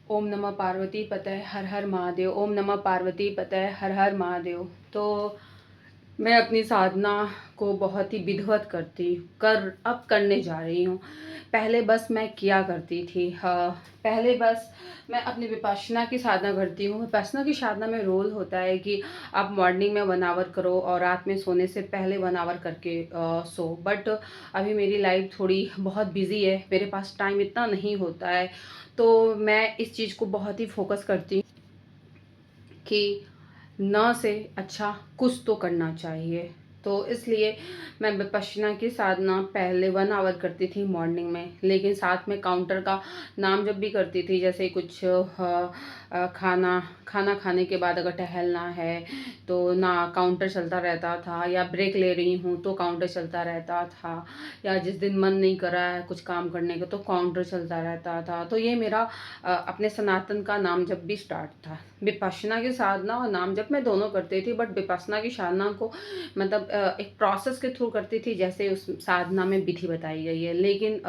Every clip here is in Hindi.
ओम नमः पार्वती पतये हर हर महादेव। ओम नमः पार्वती पतये हर हर महादेव। तो मैं अपनी साधना को बहुत ही विधिवत अब करने जा रही हूँ। पहले बस मैं किया करती थी, हाँ, पहले बस मैं अपनी विपश्यना की साधना करती हूँ। विपश्यना की साधना में रोल होता है कि आप मॉर्निंग में 1 आवर करो और रात में सोने से पहले 1 आवर करके सो। बट अभी मेरी लाइफ थोड़ी बहुत बिजी है, मेरे पास टाइम इतना नहीं होता है, तो मैं इस चीज़ को बहुत ही फोकस करती हूँ कि न से अच्छा कुछ तो करना चाहिए। तो इसलिए मैं विपश्यना की साधना पहले 1 आवर करती थी मॉर्निंग में, लेकिन साथ में काउंटर का नाम जप भी करती थी। जैसे कुछ खाना खाना खाने के बाद अगर टहलना है तो ना काउंटर चलता रहता था, या ब्रेक ले रही हूँ तो काउंटर चलता रहता था, या जिस दिन मन नहीं कर रहा है कुछ काम करने का तो काउंटर चलता रहता था। तो ये मेरा अपने सनातन का नाम जप भी स्टार्ट था। विपश्यना की साधना और नाम जप मैं दोनों करती थी, बट विपश्यना की साधना को मतलब एक प्रोसेस के थ्रू करती थी, जैसे उस साधना में विधि बताई गई है। लेकिन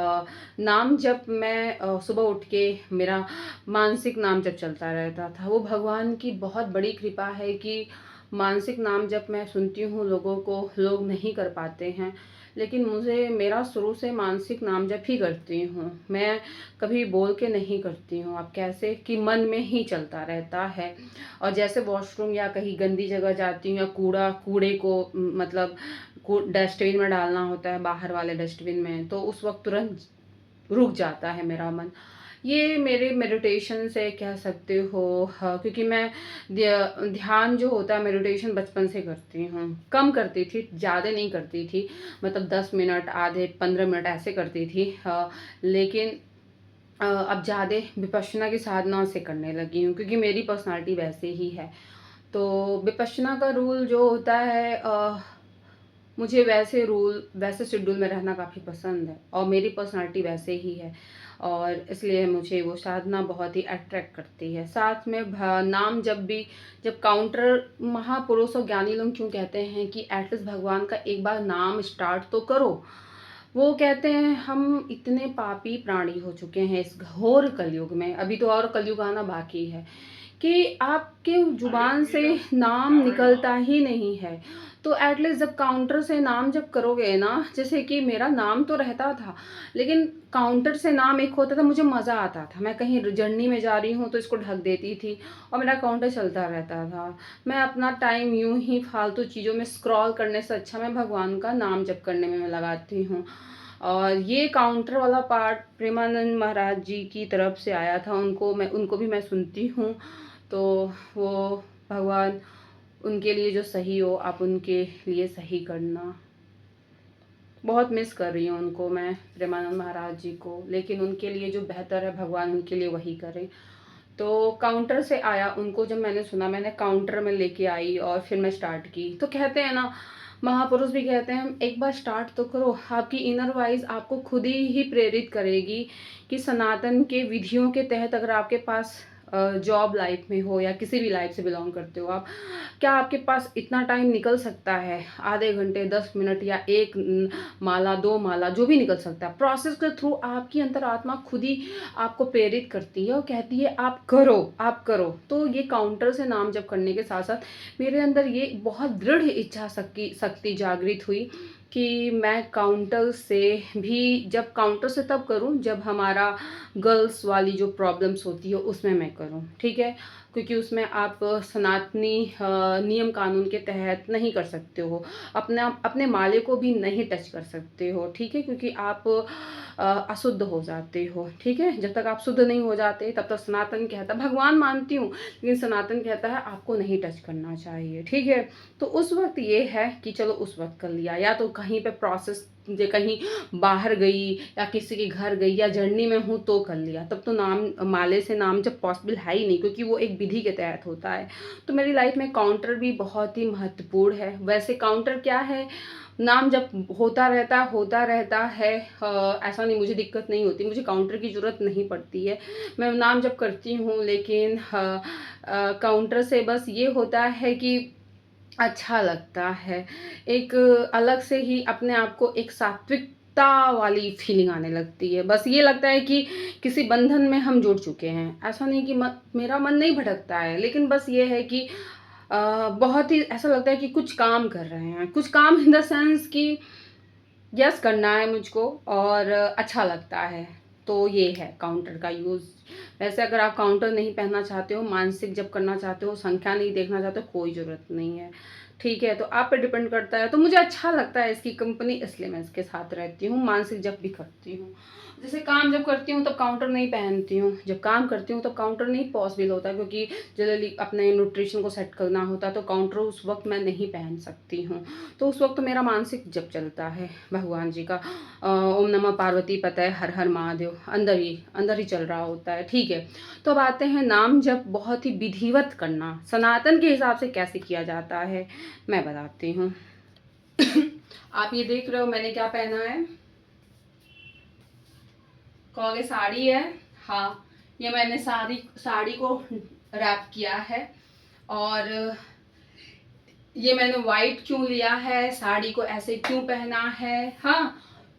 नाम जप मैं सुबह उठ के मेरा मानसिक नाम जप चलता रहता था। वो भगवान की बहुत बड़ी कृपा है कि मानसिक नाम जप मैं सुनती हूँ लोगों को, लोग नहीं कर पाते हैं, लेकिन मुझे मेरा शुरू से मानसिक नाम जप ही करती हूँ। मैं कभी बोल के नहीं करती हूँ। अब कैसे कि मन में ही चलता रहता है। और जैसे वॉशरूम या कहीं गंदी जगह जाती हूँ, या कूड़े को मतलब डस्टबिन में डालना होता है, बाहर वाले डस्टबिन में, तो उस वक्त तुरंत रुक जाता है मेरा मन। ये मेरे मेडिटेशन से कह सकते हो, हाँ, क्योंकि मैं ध्यान जो होता है मेडिटेशन बचपन से करती हूँ। कम करती थी, ज़्यादा नहीं करती थी, मतलब 10 मिनट, आधे 15 मिनट ऐसे करती थी, हाँ, लेकिन अब ज़्यादा विपश्यना की साधना से करने लगी हूँ, क्योंकि मेरी पर्सनालिटी वैसे ही है। तो विपश्यना का रूल जो होता है, मुझे वैसे शेड्यूल में रहना काफ़ी पसंद है, और मेरी पर्सनालिटी वैसे ही है, और इसलिए मुझे वो साधना बहुत ही अट्रैक्ट करती है। साथ में नाम जब भी, जब काउंटर, महापुरुष और ज्ञानी लोग क्यों कहते हैं कि एटलीस्ट भगवान का एक बार नाम स्टार्ट तो करो। वो कहते हैं हम इतने पापी प्राणी हो चुके हैं इस घोर कलयुग में, अभी तो और कलयुग आना बाकी है, कि आपके जुबान से नाम निकलता ही नहीं है। तो एटलीस्ट जब काउंटर से नाम जब करोगे ना, जैसे कि मेरा नाम तो रहता था, लेकिन काउंटर से नाम एक होता था, मुझे मज़ा आता था। मैं कहीं जर्नी में जा रही हूँ तो इसको ढक देती थी और मेरा काउंटर चलता रहता था। मैं अपना टाइम यूं ही फालतू चीज़ों में स्क्रॉल करने से अच्छा मैं भगवान का नाम जप करने में मैं लगाती हूँ। और ये काउंटर वाला पार्ट प्रेमानंद महाराज जी की तरफ से आया था, उनको भी मैं सुनती हूँ। तो वो भगवान उनके लिए जो सही हो आप उनके लिए सही करना। बहुत मिस कर रही हूँ उनको मैं, प्रेमानंद महाराज जी को, लेकिन उनके लिए जो बेहतर है भगवान उनके लिए वही करे। तो काउंटर से आया, उनको जब मैंने सुना, मैंने काउंटर में लेके आई और फिर मैं स्टार्ट की। तो कहते हैं ना, महापुरुष भी कहते हैं एक बार स्टार्ट तो करो, आपकी इनर वाइज आपको खुद ही प्रेरित करेगी कि सनातन के विधियों के तहत अगर आपके पास जॉब लाइफ में हो या किसी भी लाइफ से बिलोंग करते हो आप, क्या आपके पास इतना टाइम निकल सकता है, आधे घंटे, 10 मिनट, या एक माला, 2 माला, जो भी निकल सकता है, प्रोसेस के थ्रू आपकी अंतरात्मा खुद ही आपको प्रेरित करती है और कहती है आप करो, आप करो। तो ये काउंटर से नाम जप करने के साथ साथ मेरे अंदर ये बहुत दृढ़ इच्छा शक्ति जागृत हुई कि मैं काउंटर से भी, जब काउंटर से तब करूं जब हमारा गर्ल्स वाली जो प्रॉब्लम्स होती है उसमें मैं करूं, ठीक है, क्योंकि उसमें आप सनातनी नियम कानून के तहत नहीं कर सकते हो, अपने माले को भी नहीं टच कर सकते हो, ठीक है, क्योंकि आप अशुद्ध हो जाते हो, ठीक है। जब तक आप शुद्ध नहीं हो जाते तब तक सनातन कहता, भगवान मानती हूँ लेकिन सनातन कहता है आपको नहीं टच करना चाहिए, ठीक है। तो उस वक्त ये है कि चलो उस वक्त कर लिया, या तो कहीं पे प्रोसेस, जो कहीं बाहर गई या किसी के घर गई या जर्नी में हूँ तो कर लिया, तब तो नाम माले से नाम जब पॉसिबल है ही नहीं, क्योंकि वो एक विधि के तहत होता है। तो मेरी लाइफ में काउंटर भी बहुत ही महत्वपूर्ण है। वैसे काउंटर क्या है, नाम जब होता रहता है, ऐसा नहीं, मुझे दिक्कत नहीं होती, मुझे काउंटर की ज़रूरत नहीं पड़ती है, मैं नाम जब करती हूँ। लेकिन काउंटर से बस ये होता है कि अच्छा लगता है, एक अलग से ही अपने आप को एक सात्विक एकता वाली फीलिंग आने लगती है। बस ये लगता है कि किसी बंधन में हम जुड़ चुके हैं। ऐसा नहीं कि मेरा मन नहीं भटकता है, लेकिन बस ये है कि बहुत ही ऐसा लगता है कि कुछ काम कर रहे हैं, कुछ काम इन द सेंस कि यस करना है मुझको और अच्छा लगता है। तो ये है काउंटर का यूज़। वैसे अगर आप काउंटर नहीं पहनना चाहते हो, मानसिक जप करना चाहते हो, संख्या नहीं देखना चाहते हो, कोई ज़रूरत नहीं है, ठीक है। तो आप पे डिपेंड करता है। तो मुझे अच्छा लगता है इसकी कंपनी, इसलिए मैं इसके साथ रहती हूँ। मानसिक जप भी करती हूँ। जैसे काम जब करती हूँ तब काउंटर नहीं पहनती हूँ, जब काम करती हूँ तब काउंटर नहीं पॉसिबल होता, क्योंकि जनरली अपने न्यूट्रिशन को सेट करना होता है, तो काउंटर उस वक्त मैं नहीं पहन सकती हूँ। तो उस वक्त तो मेरा मानसिक जप चलता है भगवान जी का, ओम नमः पार्वती पतये हर हर महादेव, अंदर ही चल रहा होता है, ठीक है। तो अब आते हैं नाम जप बहुत ही विधिवत करना सनातन के हिसाब से कैसे किया जाता है, मैं बताती हूँ। आप ये देख रहे हो मैंने क्या पहना है, कहोगे साड़ी है। हाँ, ये मैंने साड़ी को रैप किया है। और ये मैंने वाइट क्यों लिया है, साड़ी को ऐसे क्यों पहना है। हाँ,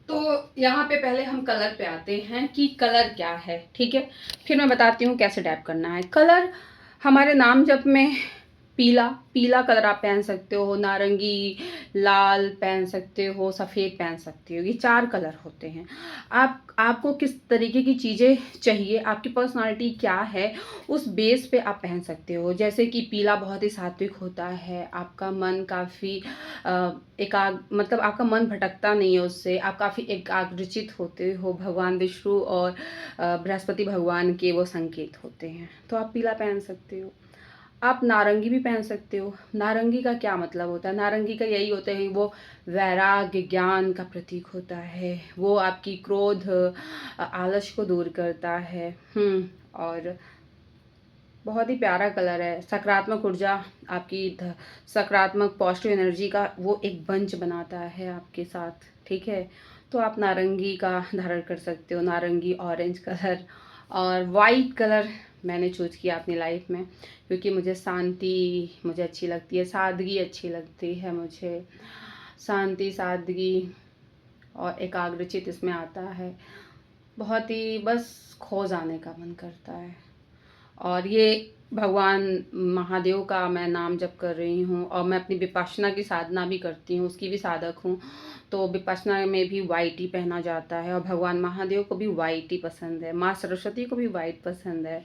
तो यहाँ पे पहले हम कलर पे आते हैं कि कलर क्या है, ठीक है। फिर मैं बताती हूँ कैसे टैप करना है। कलर हमारे नाम जप में पीला, पीला कलर आप पहन सकते हो, नारंगी, लाल पहन सकते हो, सफ़ेद पहन सकते हो। ये 4 कलर होते हैं। आपको किस तरीके की चीज़ें चाहिए, आपकी पर्सनालिटी क्या है, उस बेस पे आप पहन सकते हो। जैसे कि पीला बहुत ही सात्विक होता है, आपका मन काफ़ी मतलब आपका मन भटकता नहीं है उससे, आप काफ़ी एकाग्रचित होते हो। भगवान विष्णु और बृहस्पति भगवान के वो संकेत होते हैं, तो आप पीला पहन सकते हो। आप नारंगी भी पहन सकते हो। नारंगी का क्या मतलब होता है, नारंगी का यही होता है, वो वैराग्य ज्ञान का प्रतीक होता है। वो आपकी क्रोध आलस को दूर करता है। और बहुत ही प्यारा कलर है। सकारात्मक ऊर्जा, आपकी सकारात्मक पॉजिटिव एनर्जी का वो एक बंच बनाता है आपके साथ, ठीक है। तो आप नारंगी का धारण कर सकते हो, नारंगी, ऑरेंज कलर और वाइट कलर मैंने चूज किया अपनी लाइफ में, क्योंकि मुझे शांति मुझे अच्छी लगती है, सादगी अच्छी लगती है मुझे। शांति, सादगी और एकाग्रचित इसमें आता है। बहुत ही बस खो जाने का मन करता है। और ये भगवान महादेव का मैं नाम जप कर रही हूँ, और मैं अपनी विपश्यना की साधना भी करती हूँ, उसकी भी साधक हूँ। तो विपश्यना में भी वाइट ही पहना जाता है, और भगवान महादेव को भी वाइट ही पसंद है, माँ सरस्वती को भी वाइट पसंद है।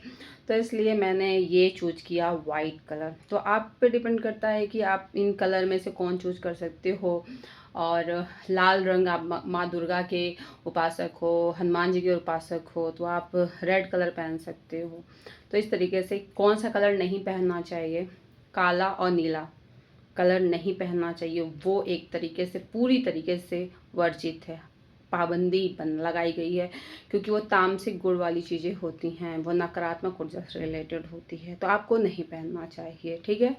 तो इसलिए मैंने ये चूज किया वाइट कलर। तो आप पे डिपेंड करता है कि आप इन कलर में से कौन चूज कर सकते हो। और लाल रंग, आप माँ दुर्गा के उपासक हो, हनुमान जी के उपासक हो, तो आप रेड कलर पहन सकते हो। तो इस तरीके से कौन सा कलर नहीं पहनना चाहिए, काला और नीला कलर नहीं पहनना चाहिए, वो एक तरीके से पूरी तरीके से वर्जित है, पाबंदी लगाई गई है, क्योंकि वो तामसिक गुण वाली चीज़ें होती हैं, वो नकारात्मक ऊर्जा से रिलेटेड होती है, तो आपको नहीं पहनना चाहिए, ठीक है।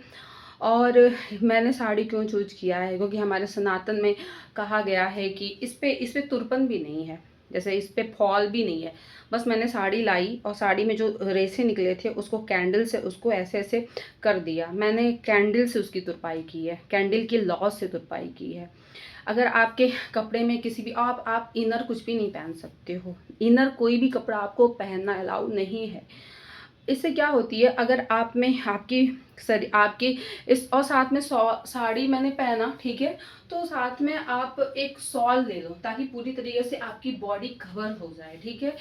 और मैंने साड़ी क्यों चूज किया है, क्योंकि हमारे सनातन में कहा गया है कि इस पे तुरपन भी नहीं है, जैसे इस पे फॉल भी नहीं है। बस मैंने साड़ी लाई और साड़ी में जो रेसे निकले थे उसको कैंडल से उसको ऐसे ऐसे कर दिया, मैंने कैंडल से उसकी तुरपाई की है, कैंडल की लॉ से तुरपाई की है। अगर आपके कपड़े में किसी भी आप इनर कुछ भी नहीं पहन सकते हो, इनर कोई भी कपड़ा आपको पहनना अलाउ नहीं है। इससे क्या होती है, अगर आप में आपकी इस और साथ में साड़ी मैंने पहना, ठीक है, तो साथ में आप एक शॉल ले लो ताकि पूरी तरीके से आपकी बॉडी कवर हो जाए, ठीक है।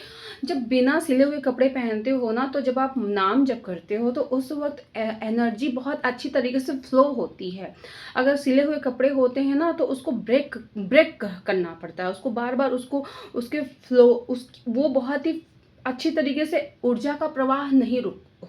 जब बिना सिले हुए कपड़े पहनते हो ना, तो जब आप नाम जप करते हो तो उस वक्त एनर्जी बहुत अच्छी तरीके से फ्लो होती है। अगर सिले हुए कपड़े होते हैं ना, तो उसको ब्रेक करना पड़ता है, उसको बार बार उसके फ्लो वो बहुत ही अच्छी तरीके से ऊर्जा का प्रवाह नहीं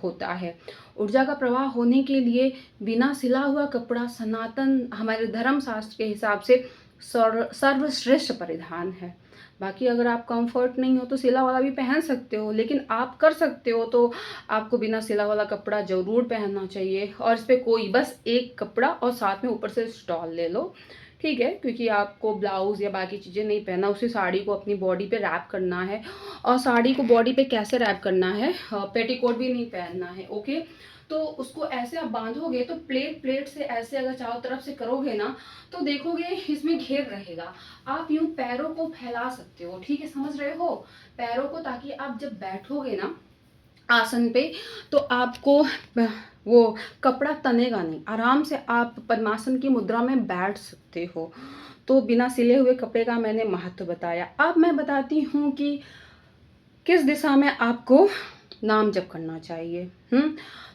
होता है। ऊर्जा का प्रवाह होने के लिए बिना सिला हुआ कपड़ा सनातन हमारे धर्म शास्त्र के हिसाब से सर्वश्रेष्ठ परिधान है। बाकी अगर आप कंफर्ट नहीं हो तो सिला वाला भी पहन सकते हो, लेकिन आप कर सकते हो तो आपको बिना सिला वाला कपड़ा ज़रूर पहनना चाहिए। और इस पर कोई बस एक कपड़ा और साथ में ऊपर से स्टॉल ले लो, ठीक है, क्योंकि आपको ब्लाउज़ या बाकी चीज़ें नहीं पहनना, उसी साड़ी को अपनी बॉडी पे रैप करना है। और साड़ी को बॉडी पे कैसे रैप करना है, पेटीकोट भी नहीं पहनना है, ओके। तो उसको ऐसे आप बांधोगे तो प्लेट प्लेट से ऐसे अगर चारों तरफ से करोगे ना, तो देखोगे इसमें घेर रहेगा। आप यूं पैरों को फैला सकते हो, ठीक है, समझ रहे हो, पैरों को, ताकि आप जब बैठोगे ना आसन पे, तो आपको वो कपड़ा तनेगा नहीं, आराम से आप पद्मासन की मुद्रा में बैठ सकते हो। तो बिना सिले हुए कपड़े का मैंने महत्व बताया। अब मैं बताती हूँ कि किस दिशा में आपको नाम जप करना चाहिए।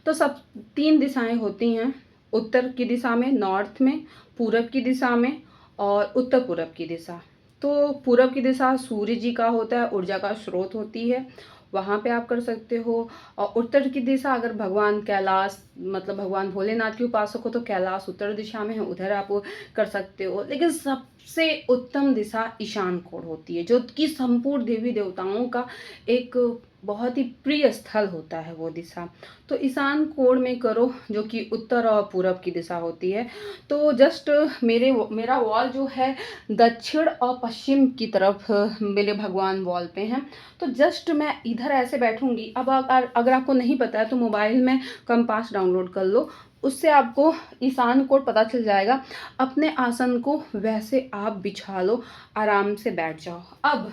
तो सब 3 दिशाएं होती हैं, उत्तर की दिशा में, नॉर्थ में, पूरब की दिशा में और उत्तर पूरब की दिशा। तो पूरब की दिशा सूर्य जी का होता है, ऊर्जा का स्रोत होती है, वहाँ पे आप कर सकते हो। और उत्तर की दिशा, अगर भगवान कैलाश मतलब भगवान भोलेनाथ के उपासक हो तो कैलाश उत्तर दिशा में है, उधर आप कर सकते हो। लेकिन सबसे उत्तम दिशा ईशान कोण होती है, जो कि संपूर्ण देवी देवताओं का एक बहुत ही प्रिय स्थल होता है वो दिशा। तो ईशान कोण में करो, जो कि उत्तर और पूरब की दिशा होती है। तो जस्ट मेरा वॉल जो है दक्षिण और पश्चिम की तरफ मेरे भगवान वॉल पे हैं। तो जस्ट मैं इधर ऐसे बैठूंगी। अब अगर आपको नहीं पता है तो मोबाइल में कंपास डाउनलोड कर लो, उससे आपको ईशान कोण पता चल जाएगा। अपने आसन को वैसे आप बिछा लो, आराम से बैठ जाओ। अब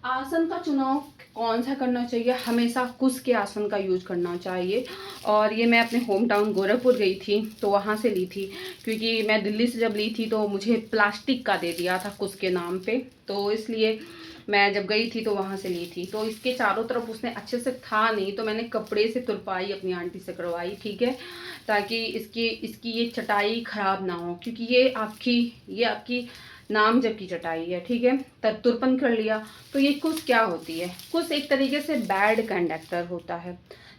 आसन का चुनाव कौन सा करना चाहिए, हमेशा कुश के आसन का यूज करना चाहिए। और ये मैं अपने होम टाउन गोरखपुर गई थी तो वहाँ से ली थी, क्योंकि मैं दिल्ली से जब ली थी तो मुझे प्लास्टिक का दे दिया था कुश के नाम पे, तो इसलिए मैं जब गई थी तो वहाँ से ली थी। तो इसके चारों तरफ उसने अच्छे से था नहीं, तो मैंने कपड़े से तुरपाई अपनी आंटी से करवाई, ठीक है, ताकि इसकी ये चटाई ख़राब ना हो, क्योंकि ये आपकी नाम जप की चटाई है, ठीक है। तब तुरपन कर लिया। तो ये कुश क्या होती है, कुश एक तरीके से बैड कंडक्टर होता है।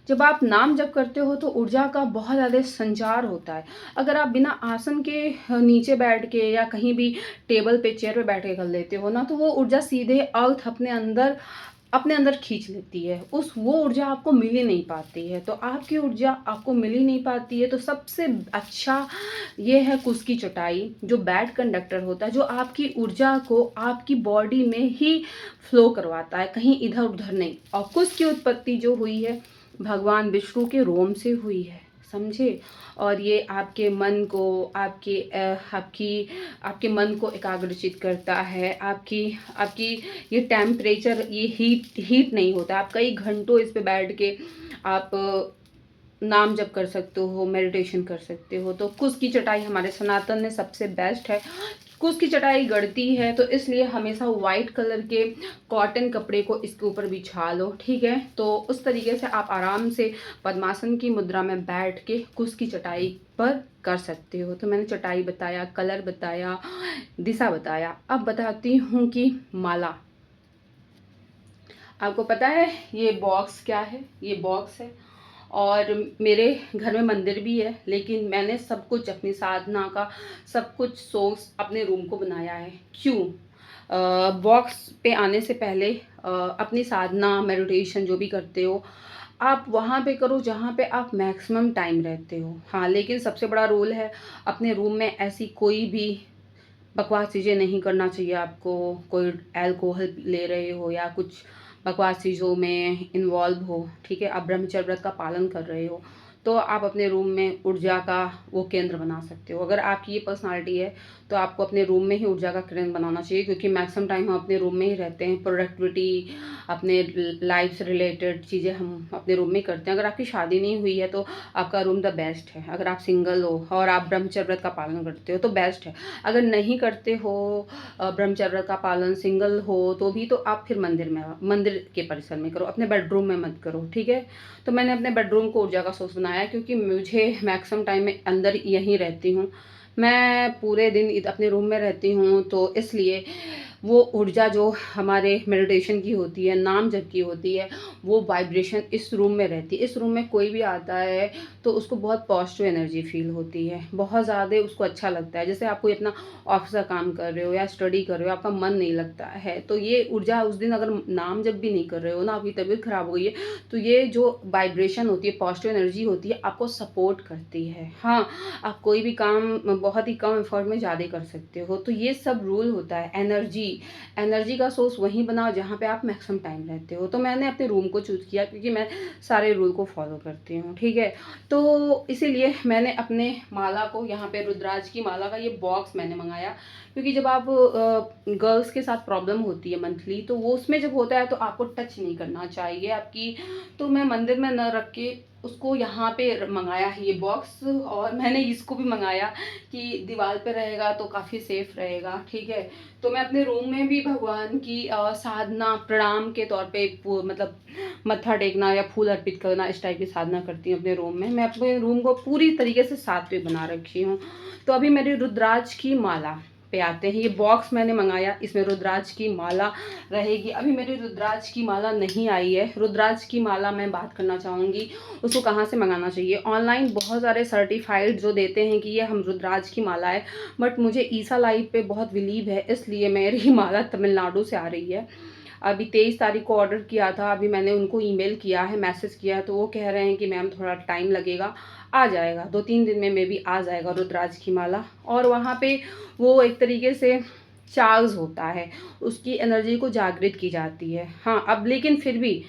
जब आप नाम जप करते हो तो ऊर्जा का बहुत ज़्यादा संचार होता है। अगर आप बिना आसन के नीचे बैठ के या कहीं भी टेबल पे चेयर पे बैठ के कर लेते हो ना, तो वो ऊर्जा सीधे अर्थ अपने अंदर खींच लेती है, वो ऊर्जा आपको मिल ही नहीं पाती है। तो आपकी ऊर्जा आपको मिल ही नहीं पाती है, तो सबसे अच्छा ये है कुश की चटाई, जो बैड कंडक्टर होता है, जो आपकी ऊर्जा को आपकी बॉडी में ही फ्लो करवाता है, कहीं इधर उधर नहीं। और कुश की उत्पत्ति जो हुई है भगवान विष्णु के रोम से हुई है, समझे। और ये आपके मन को आपके मन को एकाग्रचित करता है। आपकी ये टेम्परेचर, ये हीट नहीं होता। आप कई घंटों इस पे बैठ के आप नाम जप कर सकते हो, मेडिटेशन कर सकते हो। तो कुश की चटाई हमारे सनातन में सबसे बेस्ट है। कुश की चटाई गढ़ती है, तो इसलिए हमेशा वाइट कलर के कॉटन कपड़े को इसके ऊपर बिछा लो, ठीक है। तो उस तरीके से आप आराम से पद्मासन की मुद्रा में बैठ के कुश की चटाई पर कर सकते हो। तो मैंने चटाई बताया, कलर बताया, दिशा बताया। अब बताती हूँ कि माला। आपको पता है ये बॉक्स क्या है, ये बॉक्स है। और मेरे घर में मंदिर भी है, लेकिन मैंने सब कुछ अपनी साधना का सब कुछ सोर्स अपने रूम को बनाया है। क्यों? बॉक्स पे आने से पहले अपनी साधना मेडिटेशन जो भी करते हो आप वहाँ पे करो जहाँ पे आप मैक्सिमम टाइम रहते हो। हाँ, लेकिन सबसे बड़ा रूल है, अपने रूम में ऐसी कोई भी बकवास चीज़ें नहीं करना चाहिए आपको। कोई अल्कोहल ले रहे हो या कुछ बकवास चीज़ों में इन्वॉल्व हो, ठीक है, आप ब्रह्मचर्य व्रत का पालन कर रहे हो, तो आप अपने रूम में ऊर्जा का वो केंद्र बना सकते हो। अगर आपकी ये पर्सनालिटी है तो आपको अपने रूम में ही ऊर्जा का केंद्र बनाना चाहिए, क्योंकि मैक्सिमम टाइम हम अपने रूम में ही रहते हैं। प्रोडक्टिविटी, अपने लाइफ से रिलेटेड चीज़ें हम अपने रूम में करते हैं। अगर आपकी शादी नहीं हुई है तो आपका रूम द बेस्ट है। अगर आप सिंगल हो और आप ब्रह्मचर्य व्रत का पालन करते हो तो बेस्ट है। अगर नहीं करते हो ब्रह्मचर्य व्रत का पालन, सिंगल हो, तो भी तो आप फिर मंदिर के परिसर में करो, अपने बेडरूम में मत करो, ठीक है। तो मैंने अपने बेडरूम को ऊर्जा का सोर्स बनाया, क्योंकि मुझे मैक्सिमम टाइम में अंदर यहीं रहती हूँ। मैं पूरे दिन अपने रूम में रहती हूँ, तो इसलिए वो ऊर्जा जो हमारे मेडिटेशन की होती है, नाम जप की होती है, वो वाइब्रेशन इस रूम में रहती है। इस रूम में कोई भी आता है तो उसको बहुत पॉजिटिव एनर्जी फील होती है, बहुत ज़्यादा उसको अच्छा लगता है। जैसे आप कोई अपना ऑफिस का काम कर रहे हो या स्टडी कर रहे हो, आपका मन नहीं लगता है, तो ये ऊर्जा उस दिन अगर नाम जप भी नहीं कर रहे हो ना, आपकी तबीयत खराब हो गई है, तो ये जो वाइब्रेशन होती है, पॉजिटिव एनर्जी होती है, आपको सपोर्ट करती है। हाँ, आप कोई भी काम बहुत ही कम एफर्ट में ज़्यादा कर सकते हो। तो ये सब रूल होता है। एनर्जी का सोर्स वहीं बनाओ जहाँ पे आप मैक्सिमम टाइम रहते हो। तो मैंने अपने रूम को चूज़ किया क्योंकि मैं सारे रूल को फॉलो करती हूँ, ठीक है। तो इसीलिए मैंने अपने माला को यहाँ पे रुद्राज की माला का ये बॉक्स मैंने मंगाया, क्योंकि जब आप गर्ल्स के साथ प्रॉब्लम होती है मंथली, तो वो उसमें जब होता है तो आपको टच नहीं करना चाहिए आपकी। तो मैं मंदिर में न रख के उसको यहाँ पे मंगाया है ये बॉक्स, और मैंने इसको भी मंगाया कि दीवार पे रहेगा तो काफ़ी सेफ रहेगा, ठीक है। तो मैं अपने रूम में भी भगवान की साधना प्रणाम के तौर पे मतलब मत्था टेकना या फूल अर्पित करना, इस टाइप की साधना करती हूँ अपने रूम में। मैं अपने रूम को पूरी तरीके से सात्विक बना रखी हूँ। तो अभी मेरी रुद्राज की माला पे आते हैं। ये बॉक्स मैंने मंगाया, इसमें रुद्राज की माला रहेगी। अभी मेरी रुद्राज की माला नहीं आई है। रुद्राज की माला मैं बात करना चाहूँगी, उसको कहाँ से मंगाना चाहिए। ऑनलाइन बहुत सारे सर्टिफाइड जो देते हैं कि ये हम रुद्राज की माला है, बट मुझे ईसा लाइव पे बहुत बिलीव है, इसलिए मेरी माला तमिलनाडु से आ रही है। अभी 23 तारीख को ऑर्डर किया था, अभी मैंने उनको ईमेल किया है, मैसेज किया है, तो वो कह रहे हैं कि मैम थोड़ा टाइम लगेगा, आ जाएगा 2-3 दिन में मे बी आ जाएगा रुद्राज की माला। और वहाँ पे वो एक तरीके से चार्ज होता है, उसकी एनर्जी को जागृत की जाती है। हाँ, अब लेकिन फिर भी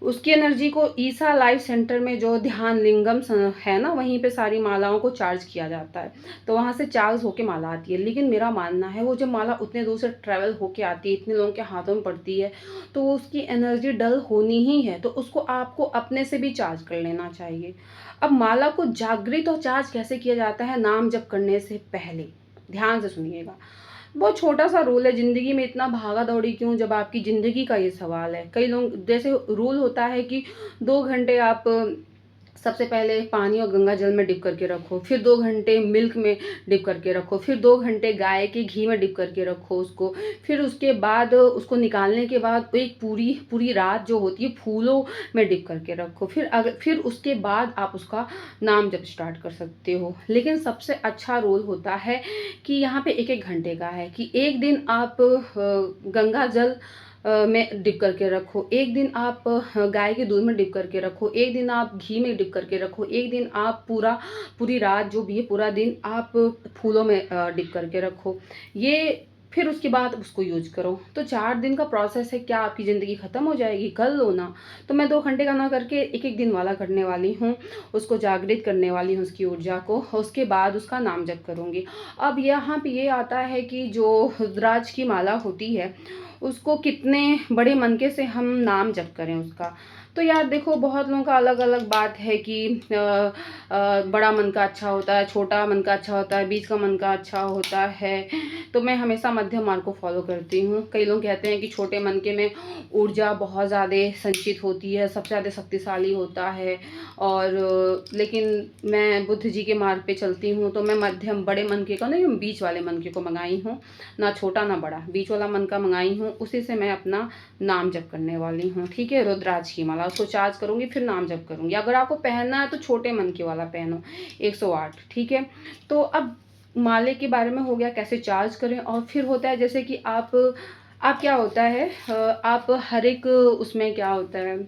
उसकी एनर्जी को ईसा लाइफ सेंटर में जो ध्यान लिंगम है ना, वहीं पे सारी मालाओं को चार्ज किया जाता है, तो वहाँ से चार्ज होके माला आती है। लेकिन मेरा मानना है वो जब माला उतने दूर से ट्रैवल होके आती है, इतने लोगों के हाथों में पड़ती है, तो वो उसकी एनर्जी डल होनी ही है, तो उसको आपको अपने से भी चार्ज कर लेना चाहिए। अब माला को जागृत और चार्ज कैसे किया जाता है, नाम जप करने से पहले ध्यान से सुनिएगा। बहुत छोटा सा रूल है, ज़िंदगी में इतना भागा दौड़ी क्यों जब आपकी ज़िंदगी का ये सवाल है। कई लोग जैसे रूल होता है कि 2 घंटे आप सबसे पहले पानी और गंगा जल में डिप करके रखो, फिर 2 घंटे मिल्क में डिप करके रखो, फिर 2 घंटे गाय के घी में डिप करके रखो उसको, फिर उसके बाद उसको निकालने के बाद एक पूरी पूरी रात जो होती है फूलों में डिप करके रखो, फिर उसके बाद आप उसका नाम जप स्टार्ट कर सकते हो। लेकिन सबसे अच्छा रोल होता है कि यहाँ पे 1-1 घंटे का है कि एक दिन आप गंगा जल में डिप करके रखो, एक दिन आप गाय के दूध में डिप करके रखो, एक दिन आप घी में डिप करके रखो, एक दिन आप पूरी रात जो भी है पूरा दिन आप फूलों में डिप करके रखो। ये फिर उसके बाद उसको यूज करो। तो 4 दिन का प्रोसेस है, क्या आपकी ज़िंदगी ख़त्म हो जाएगी? कर लो ना। तो मैं 2 घंटे का ना करके 1-1 दिन वाला करने वाली हूँ, उसको जागृत करने वाली हूँ उसकी ऊर्जा को, उसके बाद उसका नाम जप करूँगी। अब यहाँ पे ये आता है कि जो रुद्राज की माला होती है, उसको कितने बड़े मनके से हम नाम जप करें उसका। तो यार देखो, बहुत लोगों का अलग अलग बात है कि बड़ा मन का अच्छा होता है, छोटा मन का अच्छा होता है, बीच का मन का अच्छा होता है। तो मैं हमेशा मध्यम मार्ग को फॉलो करती हूँ। कई लोग कहते हैं कि छोटे मन के में ऊर्जा बहुत ज़्यादा संचित होती है, सबसे ज़्यादा शक्तिशाली होता है, और लेकिन मैं बुद्ध जी के मार्ग पे चलती हूँ, तो मैं मध्यम बड़े मन के का नहीं, बीच वाले मन के को मंगाई हूँ, ना छोटा ना बड़ा, बीच वाला मन का मंगाई हूँ। उसी से मैं अपना नाम जप करने वाली हूँ, ठीक है। रुद्राज की माला, उसको चार्ज करूँगी फिर नाम जप करूँगी। अगर आपको पहनना है तो छोटे मन के वाला पहनो, 108, ठीक है। तो अब माले के बारे में हो गया, कैसे चार्ज करें। और फिर होता है जैसे कि आप क्या होता है, आप हर एक उसमें क्या होता है,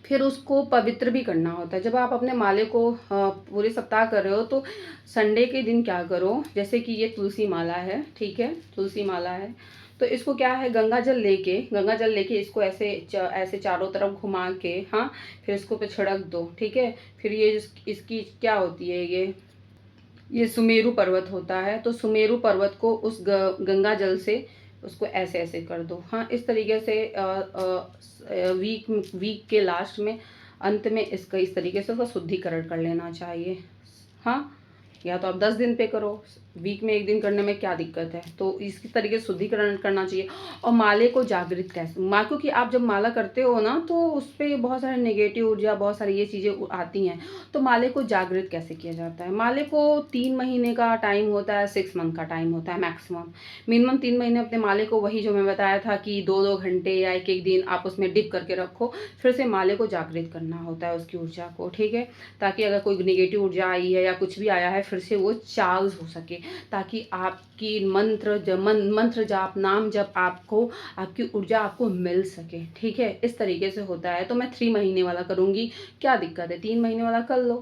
फिर उसको पवित्र भी करना होता है। जब आप अपने माले को पूरे सप्ताह कर रहे हो, तो संडे के दिन क्या करो, जैसे कि ये तुलसी माला है, ठीक है, तुलसी माला है, तो इसको क्या है, गंगा जल लेके इसको ऐसे चारों तरफ घुमा के, हाँ, फिर इसको पे छिड़क दो, ठीक है। फिर ये इसकी क्या होती है, ये सुमेरु पर्वत होता है, तो सुमेरु पर्वत को उस गंगा जल से उसको ऐसे ऐसे कर दो। हाँ, इस तरीके से वीक के लास्ट में, अंत में इसका इस तरीके से उसका शुद्धिकरण कर लेना चाहिए। हाँ, या तो आप 10 दिन पे करो, वीक में 1 दिन करने में क्या दिक्कत है। तो इसी तरीके से शुद्धिकरण करना चाहिए। और माले को जागृत कैसे क्योंकि आप जब माला करते हो ना तो उस पे बहुत सारे नेगेटिव ऊर्जा, बहुत सारी ये चीज़ें आती हैं। तो माले को जागृत कैसे किया जाता है? माले को 3 महीने का टाइम होता है, 6 मंथ का टाइम होता है मैक्सिमम। मिनिमम 3 महीने अपने माले को, वही जो मैं बताया था कि 2-2 घंटे या 1-1 दिन आप उसमें डिप करके रखो, फिर से माले को जागृत करना होता है उसकी ऊर्जा को, ठीक है? ताकि अगर कोई नेगेटिव ऊर्जा आई है या कुछ भी आया है, फिर से वो चार्ज हो सके, ताकि आपकी मंत्र जाप, नाम जप आपको, आपकी ऊर्जा आपको मिल सके, ठीक है? इस तरीके से होता है। तो मैं 3 महीने वाला करूँगी, क्या दिक्कत है? 3 महीने वाला कर लो,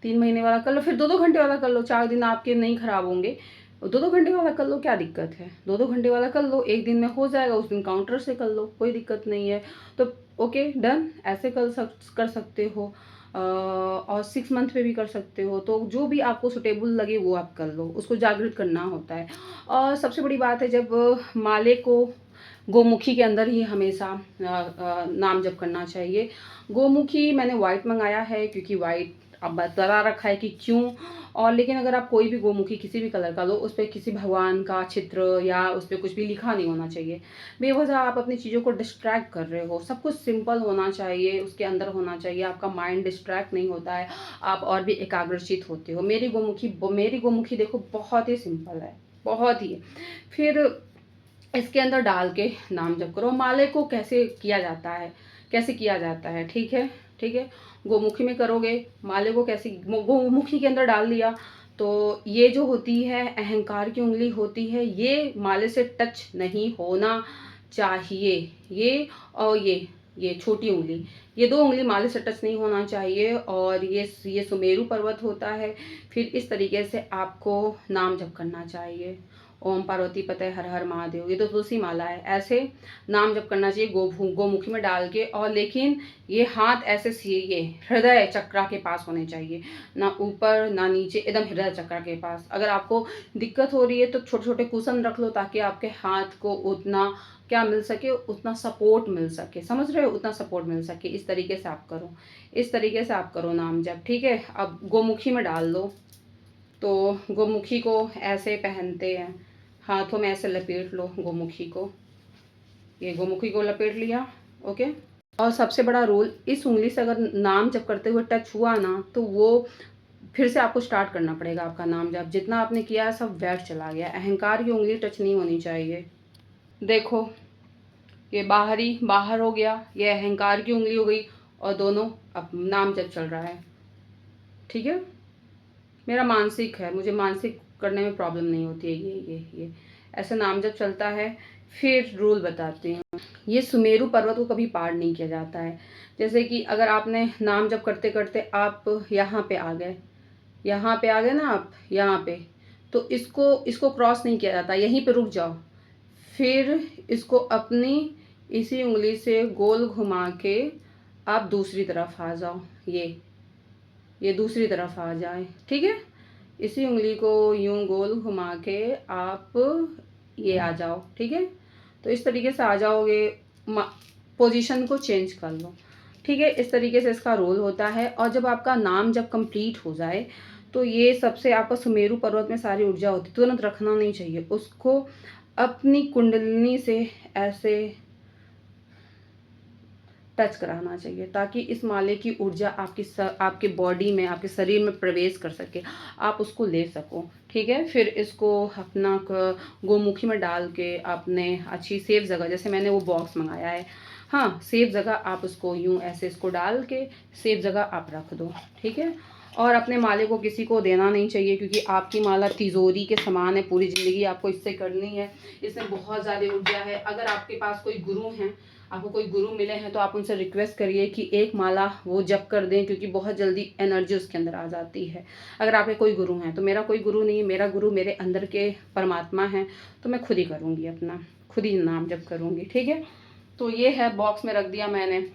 3 महीने वाला कर लो, फिर 2-2 घंटे वाला कर लो, 4 दिन आपके नहीं खराब होंगे। 2-2 घंटे वाला कर लो, क्या दिक्कत है? 2-2 घंटे वाला कर लो, 1 दिन में हो जाएगा, उस दिन काउंटर से कर लो, कोई दिक्कत नहीं है। तो ओके डन, ऐसे कर सकते हो। और 6 मंथ पे भी कर सकते हो। तो जो भी आपको सूटेबल लगे वो आप कर लो, उसको जागृत करना होता है। और सबसे बड़ी बात है, जब माले को गोमुखी के अंदर ही हमेशा नाम जप करना चाहिए। गोमुखी मैंने वाइट मंगाया है, क्योंकि वाइट अब बता रखा है कि क्यों। और लेकिन अगर आप कोई भी गोमुखी किसी भी कलर का लो, उस पर किसी भगवान का चित्र या उस पर कुछ भी लिखा नहीं होना चाहिए। बेवजह आप अपनी चीज़ों को डिस्ट्रैक्ट कर रहे हो। सब कुछ सिंपल होना चाहिए, उसके अंदर होना चाहिए, आपका माइंड डिस्ट्रैक्ट नहीं होता है, आप और भी एकाग्रचित होते हो। मेरी गोमुखी देखो बहुत ही सिंपल है, बहुत ही। फिर इसके अंदर डाल के नाम जप करो। माले को कैसे किया जाता है, कैसे किया जाता है, ठीक है, ठीक है। गोमुखी में करोगे, माले को कैसे गोमुखी के अंदर डाल दिया, तो ये जो होती है अहंकार की उंगली होती है, ये माले से टच नहीं होना चाहिए। ये और ये छोटी उंगली, ये 2 उंगली माले से टच नहीं होना चाहिए। और ये सुमेरु पर्वत होता है। फिर इस तरीके से आपको नाम जप करना चाहिए। ओम पार्वती पते हर हर महादेव, ये तो तुलसी माला है। ऐसे नाम जप करना चाहिए गोमुखी में डाल के। और लेकिन ये हाथ ऐसे ये हृदय चक्र के पास होने चाहिए, ना ऊपर ना नीचे, एकदम हृदय चक्र के पास। अगर आपको दिक्कत हो रही है तो छोटे छोटे कुशन रख लो, ताकि आपके हाथ को उतना क्या मिल सके, उतना सपोर्ट मिल सके, समझ रहे हो, उतना सपोर्ट मिल सके। इस तरीके से आप करो, इस तरीके से आप करो नाम जप, ठीक है। अब गोमुखी में डाल दो। तो गोमुखी को ऐसे पहनते हैं, हाथों में ऐसे लपेट लो गोमुखी को, ये गोमुखी को लपेट लिया, ओके। और सबसे बड़ा रोल, इस उंगली से अगर नाम जप करते हुए टच हुआ ना, तो वो फिर से आपको स्टार्ट करना पड़ेगा। आपका नाम जप जितना आपने किया है सब व्यर्थ चला गया। अहंकार की उंगली टच नहीं होनी चाहिए। देखो, ये बाहर हो गया, ये अहंकार की उंगली हो गई, और दोनों अब नाम जप चल रहा है, ठीक है। मेरा मानसिक है, मुझे मानसिक करने में प्रॉब्लम नहीं होती है। ये ऐसा नाम जब चलता है। फिर रूल बताती हूँ। ये सुमेरु पर्वत को कभी पार नहीं किया जाता है। जैसे कि अगर आपने नाम जब करते करते आप यहाँ पे आ गए, यहाँ पे आ गए ना आप, यहाँ पे, तो इसको क्रॉस नहीं किया जाता, यहीं पे रुक जाओ। फिर इसको अपनी इसी उंगली से गोल घुमा के आप दूसरी तरफ आ जाओ। ये दूसरी तरफ आ जाए, ठीक है। इसी उंगली को यूं गोल घुमा के आप ये आ जाओ, ठीक है। तो इस तरीके से आ जाओगे, पोजीशन को चेंज कर लो, ठीक है। इस तरीके से इसका रोल होता है। और जब आपका नाम जब कंप्लीट हो जाए, तो ये सबसे आपका सुमेरु पर्वत में सारी ऊर्जा होती है, तुरंत रखना नहीं चाहिए उसको। अपनी कुंडलिनी से ऐसे टच कराना चाहिए, ताकि इस माले की ऊर्जा आपके बॉडी में, आपके शरीर में प्रवेश कर सके, आप उसको ले सको, ठीक है। फिर इसको अपना गोमुखी में डाल के अपने अच्छी सेफ जगह, जैसे मैंने वो बॉक्स मंगाया है, हाँ, सेफ जगह आप उसको यूं ऐसे इसको डाल के सेफ जगह आप रख दो, ठीक है। और अपने माले को किसी को देना नहीं चाहिए, क्योंकि आपकी माला तिजोरी के समान है, पूरी ज़िंदगी आपको इससे करनी है। इसमें बहुत ज़्यादा ऊर्जा है। अगर आपके पास कोई गुरु हैं, आपको कोई गुरु मिले हैं, तो आप उनसे रिक्वेस्ट करिए कि एक माला वो जप कर दें, क्योंकि बहुत जल्दी एनर्जी उसके अंदर आ जाती है। अगर आपके कोई गुरु हैं, तो मेरा कोई गुरु नहीं है, मेरा गुरु मेरे अंदर के परमात्मा हैं, तो मैं खुद ही करूँगी, अपना खुद ही नाम जप करूँगी, ठीक है। तो ये है, बॉक्स में रख दिया मैंने।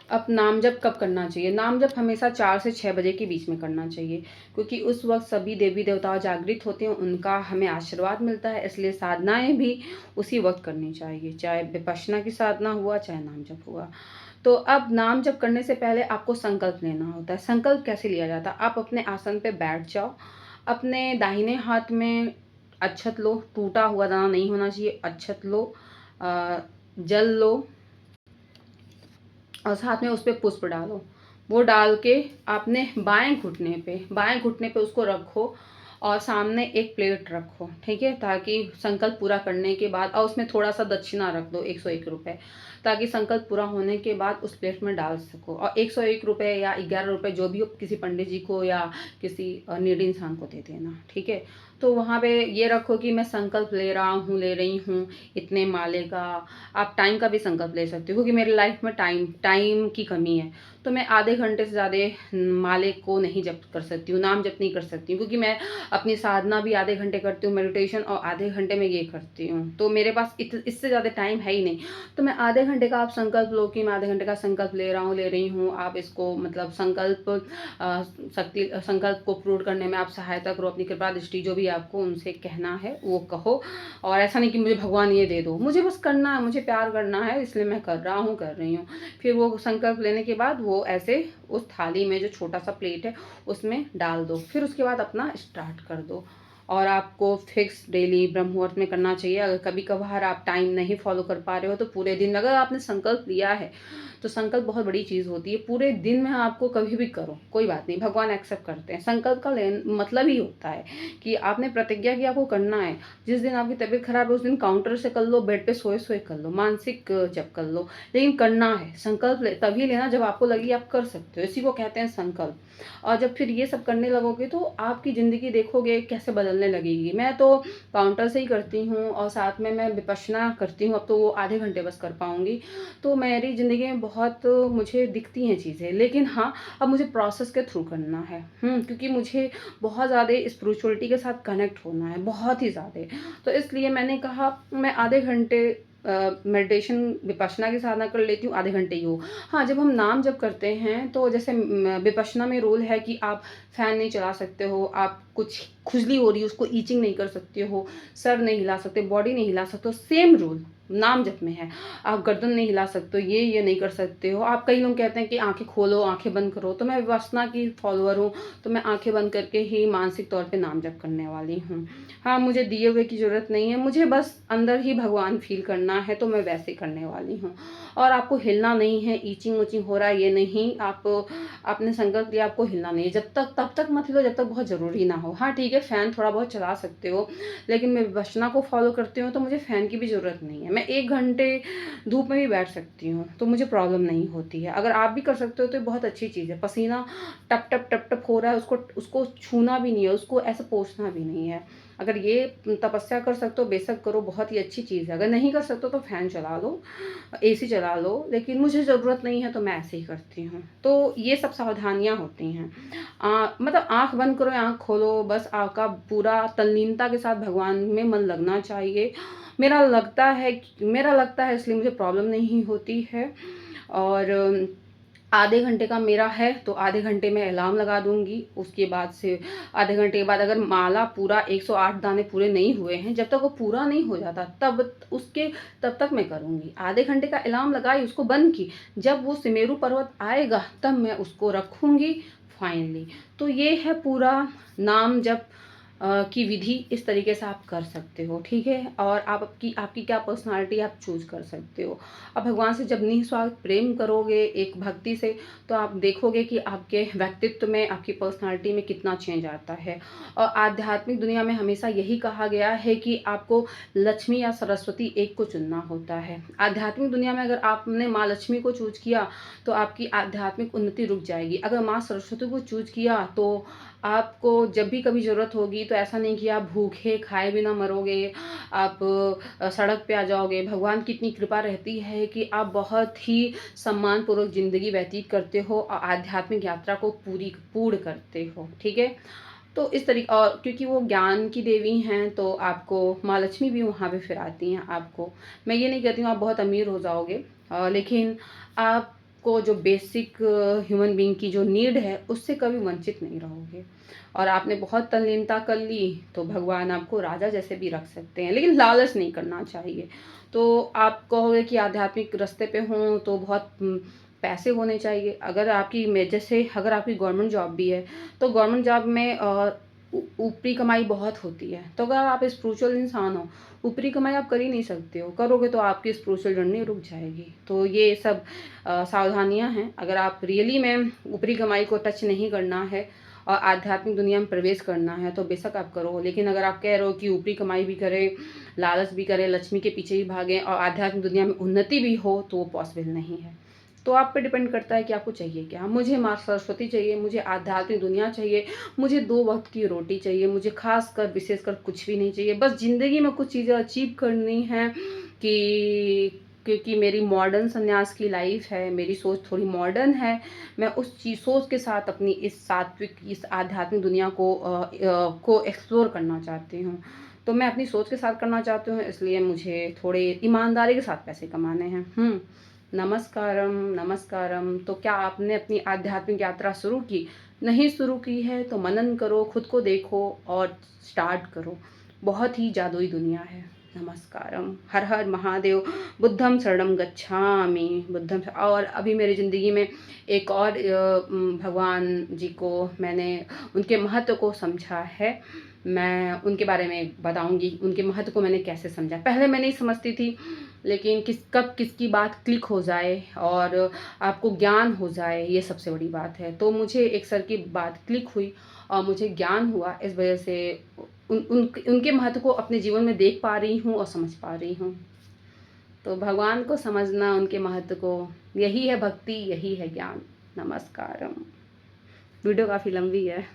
अब नाम जप कब करना चाहिए? नाम जप हमेशा 4 से 6 बजे के बीच में करना चाहिए, क्योंकि उस वक्त सभी देवी देवता जागृत होते हैं, उनका हमें आशीर्वाद मिलता है। इसलिए साधनाएं भी उसी वक्त करनी चाहिए, चाहे विपश्यना की साधना हुआ, चाहे नाम जप हुआ। तो अब नाम जप करने से पहले आपको संकल्प लेना होता है। संकल्प कैसे लिया जाता है? आप अपने आसन पे बैठ जाओ, अपने दाहिने हाथ में अक्षत लो, टूटा हुआ दाना नहीं होना चाहिए, अक्षत लो, जल लो और साथ में उस पर पुष्प डालो। वो डाल के आपने बाएं घुटने पे उसको रखो और सामने एक प्लेट रखो, ठीक है, ताकि संकल्प पूरा करने के बाद, और उसमें थोड़ा सा दक्षिणा रख दो 101 रुपये, ताकि संकल्प पूरा होने के बाद उस प्लेट में डाल सको। और 101 रुपये या 11 रुपये जो भी हो, किसी पंडित जी को या किसी नीड इंसान को दे देना, ठीक है। तो वहाँ पे ये रखो कि मैं संकल्प ले रही हूँ इतने माले का। आप टाइम का भी संकल्प ले सकते हो, क्योंकि मेरी लाइफ में टाइम की कमी है, तो मैं आधे घंटे से ज़्यादा माले को नहीं जप कर सकती हूँ, नाम जप नहीं कर सकती हूँ, क्योंकि मैं अपनी साधना भी आधे घंटे करती हूँ, मेडिटेशन और आधे घंटे में ये करती हूँ, तो मेरे पास इससे ज़्यादा टाइम है ही नहीं। तो मैं आधे घंटे का आप संकल्प लो कि मैं आधे घंटे का संकल्प ले रही हूँ। आप इसको मतलब संकल्प को पूर्ण करने में आप सहायता करो, अपनी कृपा दृष्टि जो भी आपको उनसे कहना है वो कहो। और ऐसा नहीं कि मुझे भगवान ये दे दो, मुझे बस करना है, मुझे प्यार करना है, इसलिए मैं कर रही हूँ। फिर वो संकल्प लेने के बाद वो ऐसे उस थाली में, जो छोटा सा प्लेट है उसमें डाल दो। फिर उसके बाद अपना स्टार्ट कर दो। और आपको फिक्स डेली ब्रह्म मुहूर्त में करना चाहिए। अगर कभी कभार आप टाइम नहीं फॉलो कर पा रहे हो तो पूरे दिन, अगर आपने संकल्प लिया है तो संकल्प बहुत बड़ी चीज़ होती है, पूरे दिन में आपको कभी भी करो, कोई बात नहीं, भगवान एक्सेप्ट करते हैं। संकल्प का मतलब ही होता है कि आपने प्रतिज्ञा की आपको करना है। जिस दिन आपकी तबीयत खराब है उस दिन काउंटर से कर लो, बेड पे सोए सोए कर लो, मानसिक जप कर लो, लेकिन करना है। संकल्प तभी लेना जब आपको लगे आप कर सकते हो, इसी को कहते हैं संकल्प। और जब फिर ये सब करने लगोगे तो आपकी ज़िंदगी देखोगे कैसे बदलने लगेगी। मैं तो काउंटर से ही करती हूँ और साथ में मैं विपश्यना करती हूँ, अब तो वो आधे घंटे बस कर पाऊँगी। तो मेरी ज़िंदगी में बहुत मुझे दिखती हैं चीज़ें, लेकिन हाँ, अब मुझे प्रोसेस के थ्रू करना है, क्योंकि मुझे बहुत ज़्यादा स्पिरिचुअलिटी के साथ कनेक्ट होना है, बहुत ही ज़्यादा। तो इसलिए मैंने कहा मैं आधे घंटे मेडिटेशन विपश्यना की साधना कर लेती हूँ, आधे घंटे ही हो। हाँ, जब हम नाम जप करते हैं तो जैसे विपश्यना में रूल है कि आप फ़ैन नहीं चला सकते हो, आप कुछ खुजली हो रही है उसको ईचिंग नहीं कर सकते हो, सर नहीं हिला सकते, बॉडी नहीं हिला सकते हो, सेम रूल नाम जप में है। आप गर्दन नहीं हिला सकते हो, ये नहीं कर सकते हो आप। कई लोग कहते हैं कि आंखें खोलो, आंखें बंद करो, तो मैं विपश्यना की फॉलोअर हूँ, तो मैं आंखें बंद करके ही मानसिक तौर पे नाम जप करने वाली हूँ। हाँ, मुझे दिए हुए की ज़रूरत नहीं है, मुझे बस अंदर ही भगवान फील करना है, तो मैं वैसे ही करने वाली हूँ। और आपको हिलना नहीं है, ईचिंग उचिंग हो रहा है ये नहीं, आपने संकल्प लिया, आपको हिलना नहीं है। तब तक मत हिलो जब तक बहुत ज़रूरी ना हो। हाँ ठीक है, फ़ैन थोड़ा बहुत चला सकते हो, लेकिन मैं विपश्यना को फॉलो करती हूँ तो मुझे फ़ैन की भी ज़रूरत नहीं है। मैं 1 घंटे धूप में भी बैठ सकती हूँ, तो मुझे प्रॉब्लम नहीं होती है। अगर आप भी कर सकते हो तो ये बहुत अच्छी चीज़ है। पसीना टप टप टप टप हो रहा है, उसको छूना भी नहीं है, उसको ऐसे पोंछना भी नहीं है। अगर ये तपस्या कर सकते हो बेशक करो, बहुत ही अच्छी चीज़ है। अगर नहीं कर सकते हो तो फ़ैन चला लो, एसी चला लो, लेकिन मुझे ज़रूरत नहीं है तो मैं ऐसे ही करती हूँ। तो ये सब सावधानियाँ होती हैं। मतलब आँख बंद करो या आँख खोलो, बस आपका पूरा तल्लीनता के साथ भगवान में मन लगना चाहिए। मेरा लगता है इसलिए मुझे प्रॉब्लम नहीं होती है। और आधे घंटे का मेरा है तो आधे घंटे में अलार्म लगा दूंगी। उसके बाद से आधे घंटे के बाद अगर माला पूरा 108 दाने पूरे नहीं हुए हैं, जब तक वो पूरा नहीं हो जाता तब तक मैं करूंगी। आधे घंटे का अलार्म लगाई, उसको बंद की, जब वो सुमेरु पर्वत आएगा तब मैं उसको रखूंगी फाइनली। तो ये है पूरा नाम जप की विधि। इस तरीके से आप कर सकते हो, ठीक है। और आपकी क्या पर्सनालिटी आप चूज कर सकते हो। अब भगवान से जब निस्वार्थ प्रेम करोगे एक भक्ति से, तो आप देखोगे कि आपके व्यक्तित्व में, आपकी पर्सनालिटी में कितना चेंज आता है। और आध्यात्मिक दुनिया में हमेशा यही कहा गया है कि आपको लक्ष्मी या सरस्वती एक को चुनना होता है। आध्यात्मिक दुनिया में अगर आपने माँ लक्ष्मी को चूज किया तो आपकी आध्यात्मिक उन्नति रुक जाएगी। अगर माँ सरस्वती को चूज किया तो आपको जब भी कभी ज़रूरत होगी, तो ऐसा नहीं कि आप भूखे खाए बिना मरोगे, आप सड़क पे आ जाओगे। भगवान की इतनी कृपा रहती है कि आप बहुत ही सम्मानपूर्वक ज़िंदगी व्यतीत करते हो और आध्यात्मिक यात्रा को पूर्ण करते हो, ठीक है। तो इस तरीके, और क्योंकि वो ज्ञान की देवी हैं तो आपको माँ लक्ष्मी भी वहाँ पे फिर आती हैं आपको। मैं ये नहीं कहती हूँ आप बहुत अमीर हो जाओगे, लेकिन आपको जो बेसिक ह्यूमन बीइंग की जो नीड है उससे कभी वंचित नहीं रहोगे। और आपने बहुत तल्लीनता कर ली तो भगवान आपको राजा जैसे भी रख सकते हैं, लेकिन लालच नहीं करना चाहिए। तो आप कहोगे कि आध्यात्मिक रास्ते पे हों तो बहुत पैसे होने चाहिए। अगर आपकी जैसे अगर आपकी गवर्नमेंट जॉब भी है तो गवर्नमेंट जॉब में ऊपरी कमाई बहुत होती है। तो अगर आप स्पिरिचुअल इंसान हो, ऊपरी कमाई आप कर ही नहीं सकते हो, करोगे तो आपकी स्पिरिचुअल जर्नी रुक जाएगी। तो ये सब सावधानियाँ हैं। अगर आप रियली में ऊपरी कमाई को टच नहीं करना है और आध्यात्मिक दुनिया में प्रवेश करना है तो बेशक आप करो। लेकिन अगर आप कह रहे हो कि ऊपरी कमाई भी करें, लालच भी करें, लक्ष्मी के पीछे भी भागें और आध्यात्मिक दुनिया में उन्नति भी हो, तो वो पॉसिबल नहीं है। तो आप पे डिपेंड करता है कि आपको चाहिए क्या। मुझे माँ सरस्वती चाहिए, मुझे आध्यात्मिक दुनिया चाहिए, मुझे 2 वक़्त की रोटी चाहिए, मुझे ख़ासकर विशेषकर कुछ भी नहीं चाहिए। बस ज़िंदगी में कुछ चीज़ें अचीव करनी हैं कि क्योंकि मेरी मॉडर्न सन्यास की लाइफ़ है, मेरी सोच थोड़ी मॉडर्न है। मैं उस सोच के साथ अपनी इस सात्विक, इस आध्यात्मिक दुनिया को एक्सप्लोर करना चाहती हूँ। तो मैं अपनी सोच के साथ करना चाहती हूँ, इसलिए मुझे थोड़े ईमानदारी के साथ पैसे कमाने हैं। नमस्कारम, नमस्कारम। तो क्या आपने अपनी आध्यात्मिक यात्रा शुरू की? नहीं शुरू की है तो मनन करो, खुद को देखो और स्टार्ट करो। बहुत ही जादुई दुनिया है। नमस्कारम। हर हर महादेव। बुद्धं शरणं गच्छामि। और अभी मेरी ज़िंदगी में एक और भगवान जी को मैंने उनके महत्व को समझा है। मैं उनके बारे में बताऊंगी, उनके महत्व को मैंने कैसे समझा। पहले मैं नहीं समझती थी, लेकिन कब किसकी बात क्लिक हो जाए और आपको ज्ञान हो जाए, ये सबसे बड़ी बात है। तो मुझे एक सर की बात क्लिक हुई और मुझे ज्ञान हुआ। इस वजह से उनके महत्व को अपने जीवन में देख पा रही हूँ और समझ पा रही हूँ। तो भगवान को समझना, उनके महत्व को, यही है भक्ति, यही है ज्ञान। नमस्कारम। वीडियो काफ़ी लंबी है।